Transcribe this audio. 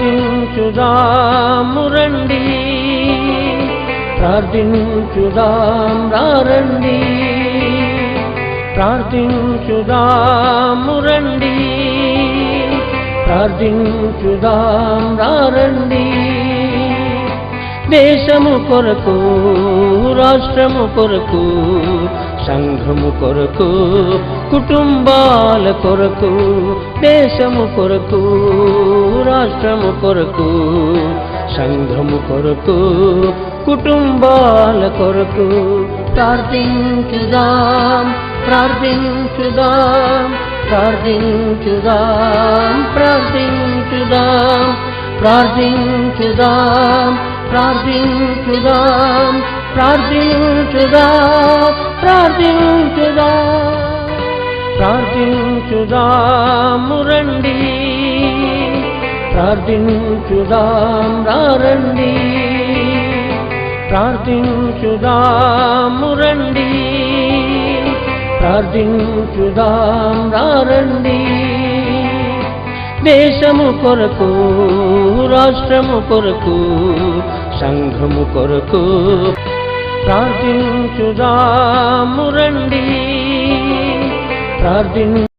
ప్రార్థించుదాము రండి, ప్రార్థించుదాం రండి, ప్రార్థించుదాము రండి, ప్రార్థించుదాం రండి. దేశము కొరకు, రాష్ట్రము కొరకు, సంఘము కొరకు, కుటుంబాల కొరకు, దేశము కొరకు, రాష్ట్రము కొరకు, సంఘము కొరకు, కుటుంబాల కొరకు ప్రార్థించుదాం, ప్రార్థించుదాం, ప్రార్థించుదాం, ప్రార్థించుదాం, ప్రార్థించుదాం, ప్రార్థించుదాం, ప్రార్థించుదాం, ప్రార్థించుదాం, ప్రార్థించుదాము రండి, ప్రార్థించుదాం రండి, ప్రార్థించుదాము రండి, ప్రార్థించుదాం రండి. దేశము కొరకు, రాష్ట్రము కొరకు, సంఘము కొరకు ప్రార్థించుదాము రండి, ప్రార్థించు